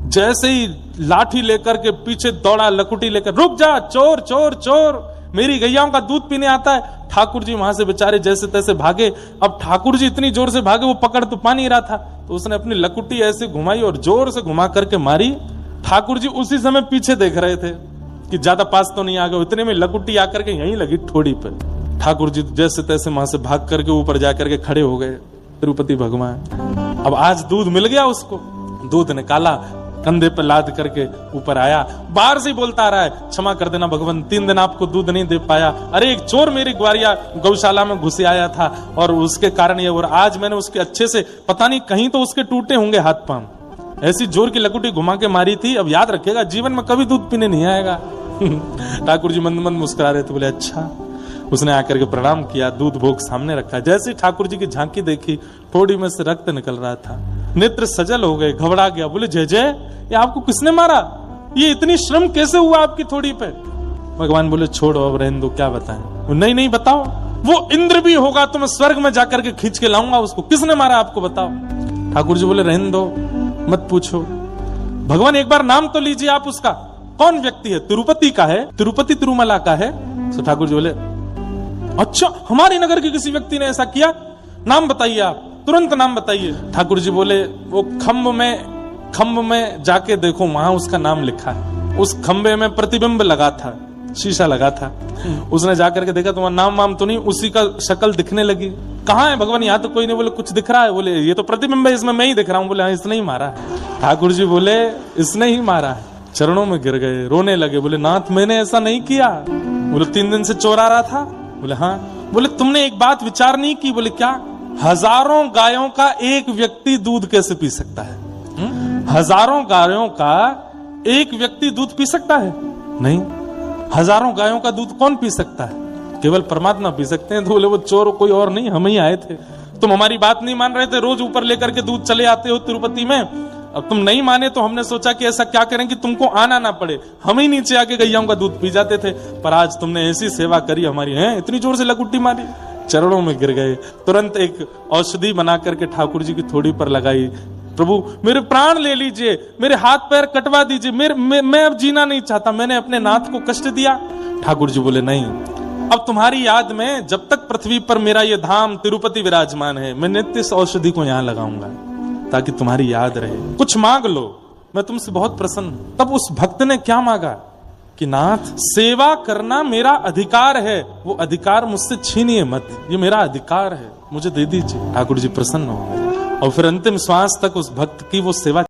जैसे ही लाठी लेकर के पीछे दौड़ा, लकुटी लेकर, रुक जा चोर चोर चोर, मेरी गैयाओं का दूध पीने आता है। ठाकुर जी वहां से बेचारे जैसे तैसे भागे। अब ठाकुर जी इतनी जोर से भागे, वो पकड़ तो पा नहीं रहा था, तो उसने अपनी लकुटी ऐसे घुमाई और जोर से घुमा करके मारी। ठाकुर जी उसी समय पीछे देख रहे थे कि ज्यादा पास तो नहीं आ गए, इतने में लकुटी आकर के यहीं लगी ठोड़ी पे। ठाकुर जी जैसे तैसे वहां से भाग करके ऊपर जाकर के खड़े हो गए। तिरुपति भगवान, अब आज दूध मिल गया उसको, दूध निकाला, कंधे पर लाद करके ऊपर आया, बाहर से बोलता आ रहा है, क्षमा कर देना भगवान, 3 दिन आपको दूध नहीं दे पाया। अरे एक चोर मेरी ग्वारिया गौशाला में घुसे आया था और उसके कारण ये, और आज मैंने उसके अच्छे से, पता नहीं कहीं तो उसके टूटे होंगे हाथ पांव, ऐसी जोर की लकुटी घुमा के मारी थी। अब याद रखेगा, जीवन में कभी दूध पीने नहीं आएगा। ठाकुर जी मंद मंद मुस्कुरा रहे थे, बोले अच्छा। उसने आकर के प्रणाम किया, दूध भोग सामने रखा। जैसे ठाकुर जी की झांकी देखी, थोड़ी में से रक्त निकल रहा था, नेत्र सजल हो गए, घबरा गया। बोले जय जय, ये आपको किसने मारा? ये इतनी श्रम कैसे हुआ आपकी थोड़ी पे? भगवान बोले छोड़ो, अब रहने दो, क्या बताएं? नहीं नहीं बताओ, वो इंद्र भी होगा तो मैं स्वर्ग में जाकर के खींच के लाऊंगा उसको, किसने मारा आपको बताओ। ठाकुर जी बोले रहने दो, मत पूछो। भगवान एक बार नाम तो लीजिए आप उसका, कौन व्यक्ति है? तिरुपति का है, तिरुपति तिरुमला का है। तो ठाकुर जी बोले अच्छा, हमारे नगर के किसी व्यक्ति ने ऐसा किया, नाम बताइए आप, तुरंत नाम बताइए। ठाकुर जी बोले वो खम्भ में जाके देखो, वहां उसका नाम लिखा है। उस खंबे में प्रतिबिंब लगा था, शीशा लगा था। उसने जाकर के देखा, तुम्हारा नाम वाम तो नहीं, उसी का शक्ल दिखने लगी। कहाँ है भगवान? यहाँ तो कोई नहीं। बोले कुछ दिख रहा है। बोले ये तो प्रतिबिंब है, इसमें मैं ही दिख रहा हूँ। बोले हाँ, इसने ही मारा है। ठाकुर जी बोले इसने ही मारा है। चरणों में गिर गए, रोने लगे। बोले नाथ मैंने ऐसा नहीं किया। बोले 3 दिन से चोर आ रहा था। बोले हाँ। बोले तुमने एक बात विचार नहीं की? बोले क्या? हजारों गायों का एक व्यक्ति दूध कैसे पी सकता है? हजारों गायों का एक व्यक्ति दूध पी सकता है? नहीं। हजारों गायों का दूध कौन पी सकता है? केवल परमात्मा पी सकते हैं। तो बोले वो चोर कोई और नहीं, हम ही आए थे। तुम हमारी बात नहीं मान रहे थे, रोज ऊपर लेकर के दूध चले आते हो तिरुपति में। अब तुम नहीं माने तो हमने सोचा कि ऐसा क्या करें कि तुमको आना ना पड़े, हम ही नीचे आके गैयाओं का दूध पी जाते थे। पर आज तुमने ऐसी सेवा करी हमारी, है इतनी जोर से लकुट्टी मारी। चरणों में गिर गए। तुरंत एक औषधि बना करके ठाकुर जी की थोड़ी पर लगाई। प्रभु मेरे प्राण ले लीजिए, मेरे हाथ पैर कटवा दीजिए, मैं अब जीना नहीं चाहता, मैंने अपने नाथ को कष्ट दिया। ठाकुर जी बोले नहीं, अब तुम्हारी याद में जब तक पृथ्वी पर मेरा ये धाम तिरुपति विराजमान है, मैं नित्य इस औषधि को यहाँ लगाऊंगा ताकि तुम्हारी याद रहे। कुछ मांग लो, मैं तुमसे बहुत प्रसन्न हूं। तब उस भक्त ने क्या मांगा कि नाथ सेवा करना मेरा अधिकार है, वो अधिकार मुझसे छीनिए मत, ये मेरा अधिकार है, मुझे दे दीजिए। ठाकुर जी प्रसन्न हो गए और फिर अंतिम श्वास तक उस भक्त की वो सेवा